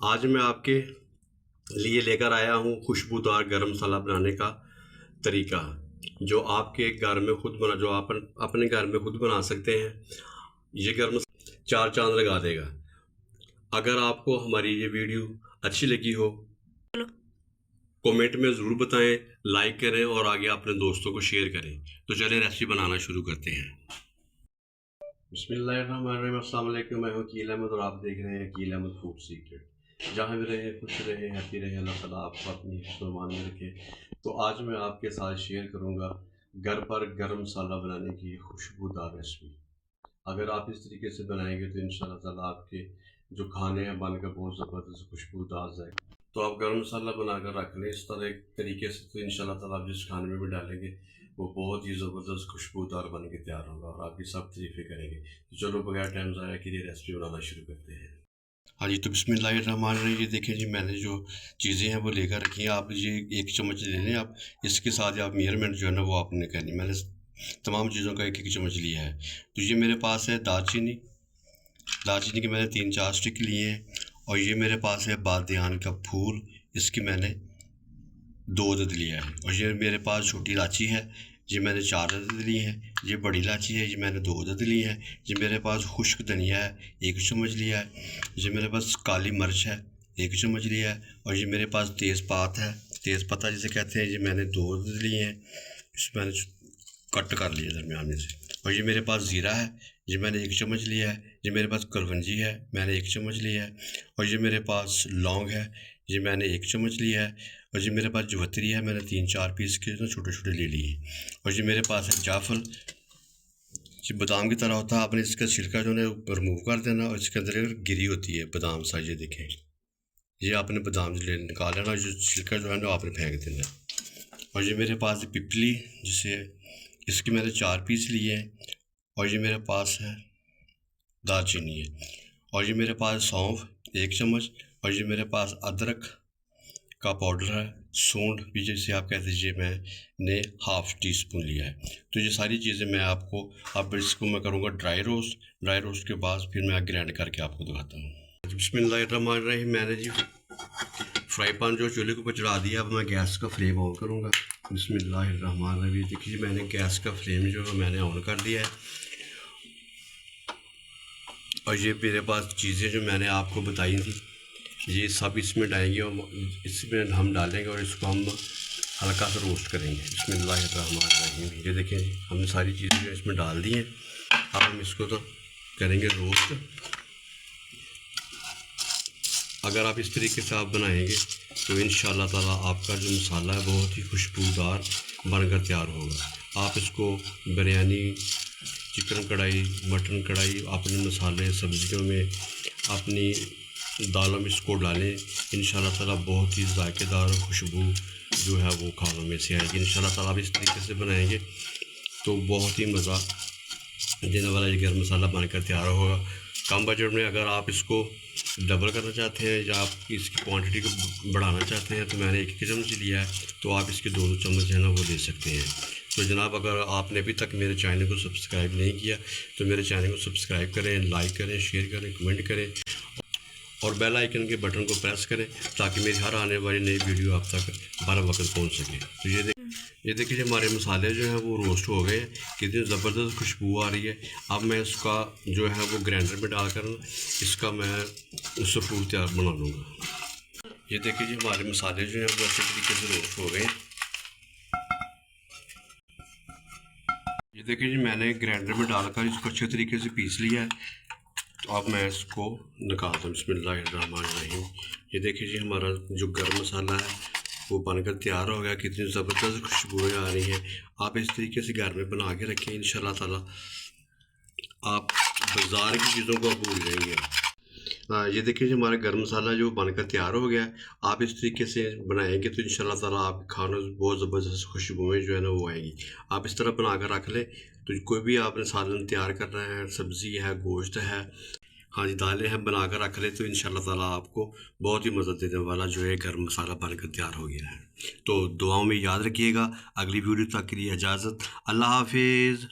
आज मैं आपके लिए लेकर आया हूँ खुशबूदार गरम मसाला बनाने का तरीका, जो आपके घर में खुद बना जो आप अपने घर में खुद बना सकते हैं। ये गरम मसाला चार चांद लगा देगा। अगर आपको हमारी ये वीडियो अच्छी लगी हो, कमेंट में ज़रूर बताएं, लाइक करें और आगे अपने दोस्तों को शेयर करें। तो चलिए रेसिपी बनाना शुरू करते हैं। बिस्मिल्लाहिर्रहमानिर्रहीम। अस्सलाम वालेकुम। मैं हूं अकील अहमद और आप देख रहे हैं अकील अहमद फूड सीक्रेट। जहाँ भी रहे खुश रहे, हैप्पी रहे, अल्लाह ताला आपको अपनी हिफ्ज़-ओ-मान में रखे। तो आज मैं आपके साथ शेयर करूँगा घर पर गरम मसाला बनाने की खुशबूदार रेसिपी। अगर आप इस तरीके से बनाएंगे तो इंशाल्लाह ताला आपके जो खाने हैं बनकर बहुत ज़बरदस्त खुशबूदार जाएगा। तो आप गरम मसाला बनाकर रख लें इस तरह तरीके से, तो इंशाल्लाह ताला आप जिस खाने में भी डालेंगे वो बहुत ही ज़बरदस्त खुशबूदार बन के तैयार होगा और आपकी सब तारीफ़ें करेंगे। तो चलो बगैर टाइम ज़ाया किए रेसिपी बनाना शुरू करते हैं। हाँ जी, तो बिस्मिल्लाहिर्रहमानिर्रहीम। ये देखिए जी, मैंने जो चीज़ें हैं वो लेकर रखी हैं। आप ये 1 चम्मच ले लें। आप इसके साथ आप मेजरमेंट जो है ना वो आपने करनी। मैंने तमाम चीज़ों का 1-1 चम्मच लिया है। तो ये मेरे पास है दालचीनी के मैंने 3-4 स्टिक लिए हैं। और ये मेरे पास है बादियान का फूल, इसकी मैंने 2 अदद लिया है। और ये मेरे पास छोटी इलायची है, ये मैंने 4 अदद ली है। ये बड़ी इलायची है, ये मैंने 2 अदद ली है। ये मेरे पास खुश्क धनिया है, 1 चम्मच लिया है। ये मेरे पास काली मिर्च है, 1 चम्मच लिया है। और ये मेरे पास तेज़पात है, तेज़पत्ता जिसे कहते हैं, ये मैंने 2 अदद लिए हैं। इसमें मैंने कट कर लिया दरमियाने से। और ये मेरे पास ज़ीरा है, ये मैंने 1 चम्मच लिया है। ये मेरे पास करवंजी है, मैंने 1 चम्मच लिया है। और ये मेरे पास लौंग है, ये मैंने 1 चम्मच लिया है। और ये मेरे पास जवतरी है, मैंने 3-4 पीस के ना छोटे छोटे ले लिए। और ये मेरे पास है जायफल, ये बादाम की तरह होता है। आपने इसका छिलका जो है रिमूव कर देना और इसके अंदर गिरी होती है बादाम सा, ये देखें, ये आपने बादाम निकाल लेना। जो छिलका जो है ना आपने फेंक देना। और ये मेरे पास पिपली, जिसे इसके मैंने 4 पीस लिए हैं। और ये मेरे पास है दालचीनी है। और ये मेरे पास सौंफ 1 चम्मच। और ये मेरे पास अदरक का पाउडर है, सूंड भी जैसे आप कहते हैं, मैंने ½ टीस्पून लिया है। तो ये सारी चीज़ें मैं आपको, अब इसको मैं करूँगा ड्राई रोस्ट के बाद फिर मैं ग्राइंड करके आपको दिखाता हूँ। बिस्मिल्लाहिर्रहमानिर्रहीम। मैंने जी फ्राई पैन जो चूल्हे के ऊपर चढ़ा दिया। अब मैं गैस का फ्लेम ऑन करूँगा। बिस्मिल्लाहिर्रहमानिर्रहीम। देखिए मैंने गैस का फ्लेम जो है मैंने ऑन कर दिया है। और ये मेरे पास चीज़ें जो मैंने आपको बताई थी ये सब इसमें डालेंगे और इसमें हम डालेंगे और इसको हम हल्का सा रोस्ट करेंगे। बिस्मिल्लाहिर्रहमानिर्रहीम। ये देखें हमने सारी चीज़ें जो इसमें डाल दी हैं। अब हम इसको तो करेंगे रोस्ट। अगर आप इस तरीके से आप बनाएंगे तो इंशाल्लाह ताला आपका जो मसाला है बहुत ही खुशबूदार बनकर तैयार होगा। आप इसको बिरयानी, चिकन कढ़ाई, मटन कढ़ाई, अपने मसाले सब्जियों में, अपनी दालों में इसको डालें। इंशाल्लाह ताला बहुत ही जायकेदार और खुशबू जो है वो खानों में से आएगी। इंशाल्लाह ताला आप इस तरीके से बनाएंगे तो बहुत ही मज़ा देने वाला ये गरम मसाला बनकर तैयार होगा। कम बजट में अगर आप इसको डबल करना चाहते हैं या आप इसकी क्वांटिटी को बढ़ाना चाहते हैं तो मैंने 1 चम्मच लिया है, तो आप इसके 2 चम्मच है ना वो ले सकते हैं। तो जनाब, अगर आपने अभी तक मेरे चैनल को सब्सक्राइब नहीं किया तो मेरे चैनल को सब्सक्राइब करें, लाइक करें, शेयर करें, कमेंट करें और बेल आइकन के बटन को प्रेस करें ताकि मेरी हर आने वाली नई वीडियो आप तक बर वक्त पहुंच सके। तो ये देखिए हमारे मसाले जो हैं वो रोस्ट हो गए, कितनी ज़बरदस्त खुशबू आ रही है। अब मैं इसका जो है वो ग्राइंडर में डालकर इसका मैं सूप तैयार बना लूँगा। ये देखिए जी हमारे मसाले जो हैं वो अच्छे तरीके से रोस्ट हो गए। ये देखिए जी मैंने ग्राइंडर में डालकर इसको अच्छे तरीके से पीस लिया है। तो अब मैं इसको निकालता हूँ। बिस्मिल्लाहिर्रहमानिर्रहीम। ये देखिए जी हमारा जो गरम मसाला है वो बनकर तैयार हो गया। कितनी ज़बरदस्त खुशबुएँ आ रही हैं। आप इस तरीके से घर में बना के रखें, इंशाल्लाह ताला आप बाज़ार की चीज़ों को भूल जाएंगे। ये देखिए जी हमारा गरम मसाला जो बनकर तैयार हो गया है। आप इस तरीके से बनाएंगे तो इंशाल्लाह ताला आपके खानों में बहुत ज़बरदस्त खुशबुएँ जो है ना वो आएंगी। आप इस तरह बना कर रख लें। तो कोई भी आपने सालन तैयार करना है, सब्ज़ी है, गोश्त है, हाँ जी दालें हैं, बना कर रख ले तो इंशाल्लाह ताला आपको बहुत ही मदद देने वाला जो है गरम मसाला बनकर तैयार हो गया है। तो दुआओं में याद रखिएगा। अगली वीडियो तक के लिए इजाज़त। अल्लाह हाफिज़।